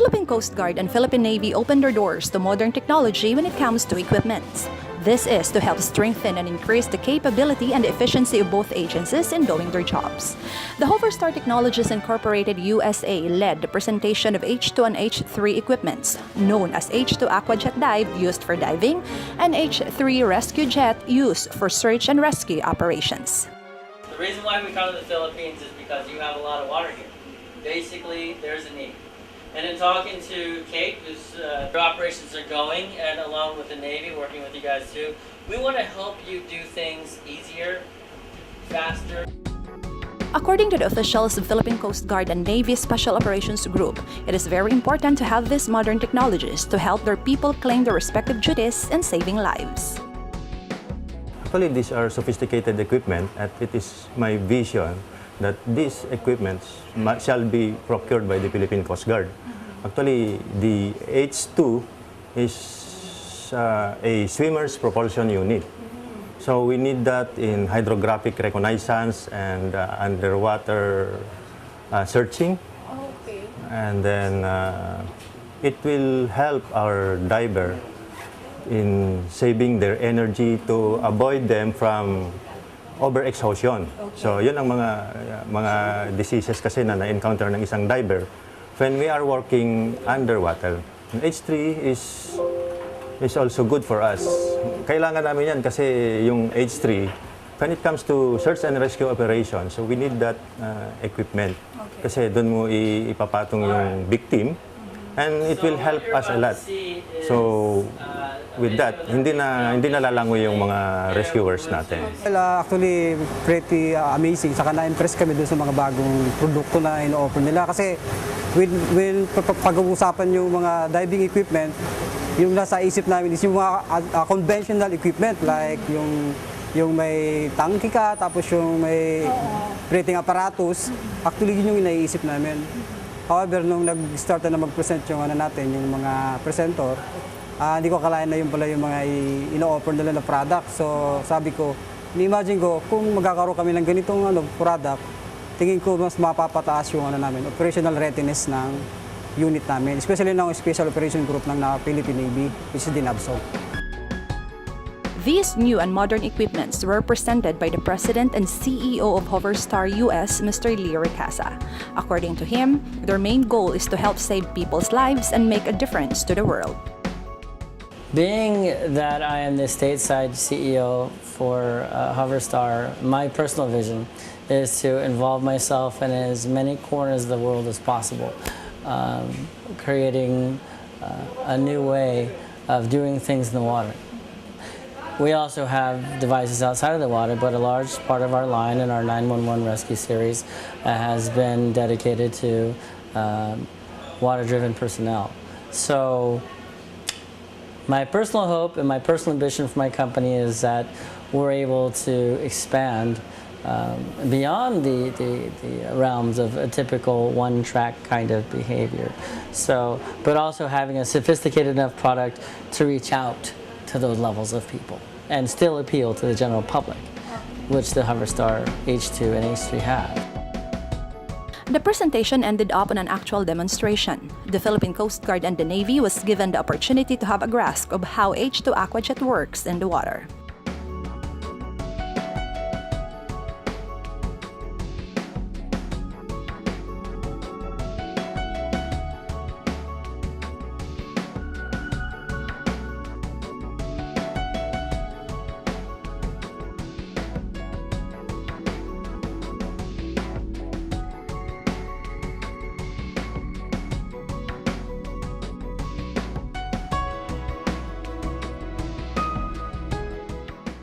Philippine Coast Guard and Philippine Navy opened their doors to modern technology when it comes to equipment. This is to help strengthen and increase the capability and efficiency of both agencies in doing their jobs. The Hoverstar Technologies Incorporated USA led the presentation of H2 and H3 equipments, known as H2 Aquajet Dive used for diving and H3 Rescue Jet used for search and rescue operations. The reason why we come to the Philippines is because you have a lot of water here. Basically, there's a need. And in talking to Kate, whose operations are going, and along with the Navy, working with you guys too, we want to help you do things easier, faster. According to the officials of Philippine Coast Guard and Navy Special Operations Group, it is very important to have these modern technologies to help their people claim their respective duties in saving lives. Actually, these are sophisticated equipment, and it is my vision that these equipments shall be procured by the Philippine Coast Guard. Actually, the H2 is a swimmer's propulsion unit. So we need that in hydrographic reconnaissance and underwater searching. Okay. And then it will help our diver in saving their energy to avoid them from overexhaustion. Okay. So yun ang mga diseases kasi na na-encounter ng isang diver when we are working underwater. H3 is also good for us. Kailangan namin yan kasi yung H3, when it comes to search and rescue operations, so we need that equipment. Okay. Kasi doon mo ipapatong yung victim and it will help us a lot. So with that, hindi na lalangoy yung mga rescuers natin. Well, actually, pretty amazing. Saka na-impress kami dun sa mga bagong produkto na ino-offer nila. Kasi when pag-uusapan yung mga diving equipment, yung nasa isip namin is yung mga conventional equipment like yung may tangke ka, tapos yung may breathing apparatus. Actually, yun yung naiisip namin. However, nung nag-start na mag-present yung natin, yung mga presenter, hindi ko akalain na yun pala yung mga ino-offer nila na product. So sabi ko, ni-imagine ko, kung magkakaroon kami ng ganitong product, tingin ko mas mapapataas yung namin, operational readiness ng unit namin, especially ng Special Operation Group ng Philippine Navy, which is DINABSO. These new and modern equipments were presented by the President and CEO of Hoverstar US, Mr. Lee Ricasa. According to him, their main goal is to help save people's lives and make a difference to the world. Being that I am the stateside CEO for Hoverstar, my personal vision is to involve myself in as many corners of the world as possible, creating a new way of doing things in the water. We also have devices outside of the water, but a large part of our line in our 911 rescue series has been dedicated to water-driven personnel. So my personal hope and my personal ambition for my company is that we're able to expand beyond the realms of a typical one-track kind of behavior. So, but also having a sophisticated enough product to reach out to those levels of people and still appeal to the general public, which the Hoverstar H2 and H3 have. The presentation ended up on an actual demonstration. The Philippine Coast Guard and the Navy was given the opportunity to have a grasp of how H2 Aquajet works in the water.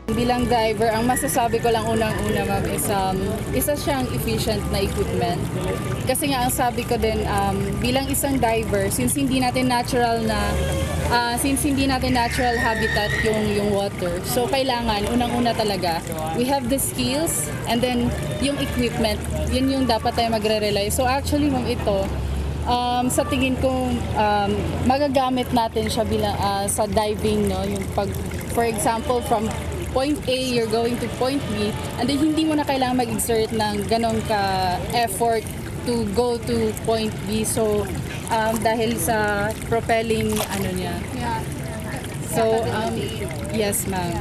Bilang diver, ang masasabi ko lang unang-una, ma'am, is isa siyang efficient na equipment. Kasi nga ang sabi ko din, bilang isang diver, since hindi natin natural habitat yung water, so kailangan unang-una talaga we have the skills, and then yung equipment, yun yung dapat tayo magre-rely. So actually, ma'am, ito sa tingin ko magagamit natin siya bilang sa diving, no, yung pag, for example, from point A, you're going to point B, and then hindi mo na kailangan mag-exert ng ganong ka-effort to go to point B. So, dahil sa propelling, ano niya. Yeah. So, yes, ma'am.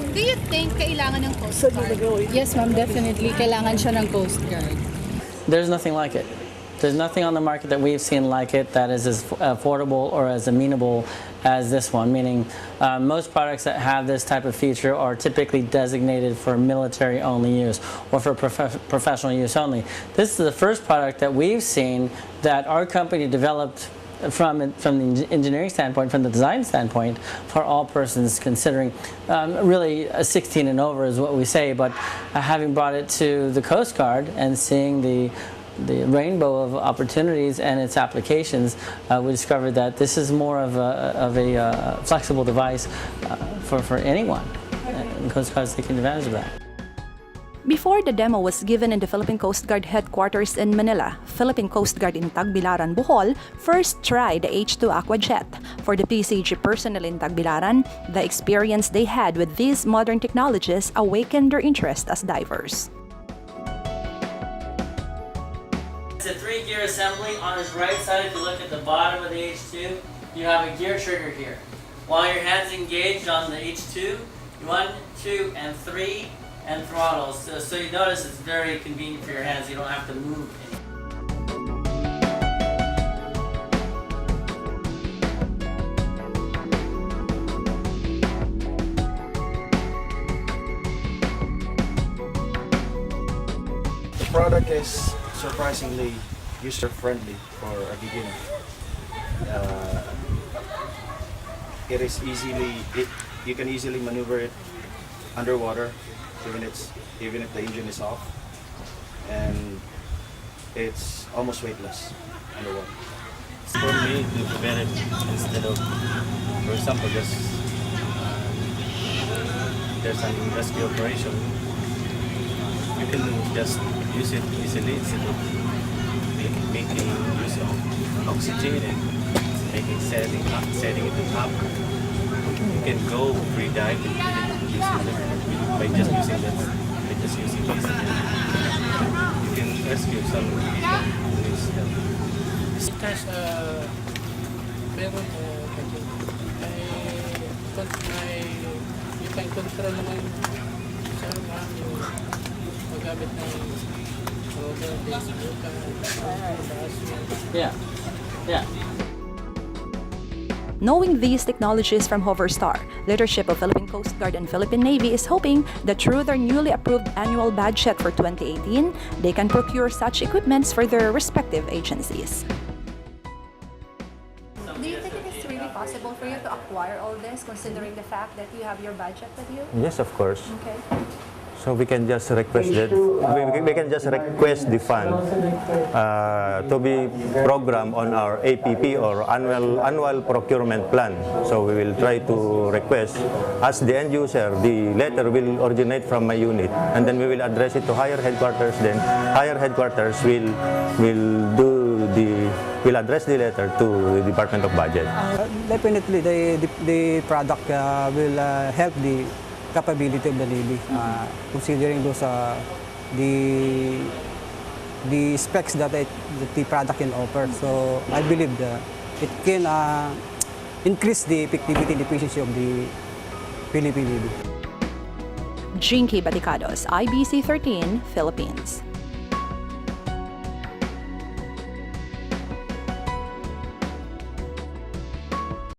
Do you think kailangan ng Coast Guard? Yes, ma'am, definitely. Kailangan siya ng Coast Guard. There's nothing like it. There's nothing on the market that we've seen like it that is as affordable or as amenable as this one, meaning most products that have this type of feature are typically designated for military-only use or for professional use only. This is the first product that we've seen that our company developed from the engineering standpoint, from the design standpoint, for all persons considering really a 16 and over is what we say, but having brought it to the Coast Guard and seeing the rainbow of opportunities and its applications, we discovered that this is more of a flexible device for anyone. And Coast Guard is taking advantage of that. Before the demo was given in the Philippine Coast Guard headquarters in Manila, Philippine Coast Guard in Tagbilaran, Bohol first tried the H2 Aquajet. For the PCG personnel in Tagbilaran, the experience they had with these modern technologies awakened their interest as divers. It's a 3-gear assembly. On its right side, if you look at the bottom of the H2, you have a gear trigger here. While your hand's engaged on the H2, 1, 2, and 3, and throttles. So you notice it's very convenient for your hands. You don't have to move any. The product is surprisingly user-friendly for a beginner. It is you can easily maneuver it underwater, even if the engine is off, and it's almost weightless underwater. For me, to prevent it instead of, for example, just there's an rescue operation, you can just use it easily instead of making use of oxygen and setting it up. You can go free dive by just using this. You can rescue some people who needs help. Because meron you can control naman sa mga yung magamit ng roller, Yeah. Knowing these technologies from Hoverstar, leadership of Philippine Coast Guard and Philippine Navy is hoping that through their newly approved annual budget for 2018, they can procure such equipments for their respective agencies. Do you think it is really possible for you to acquire all this, considering the fact that you have your budget with you? Yes, of course. Okay. So we can just request that we can just request the fund to be programmed on our APP or annual procurement plan. So we will try to request as the end user. The letter will originate from my unit, and then we will address it to higher headquarters. Then higher headquarters will address the letter to the Department of Budget. Definitely, the product will help the capability of the Navy, considering those the specs that the product can offer. So I believe that it can increase the effectivity and efficiency of the Philippine Navy. Jinky Baticados, IBC 13, Philippines.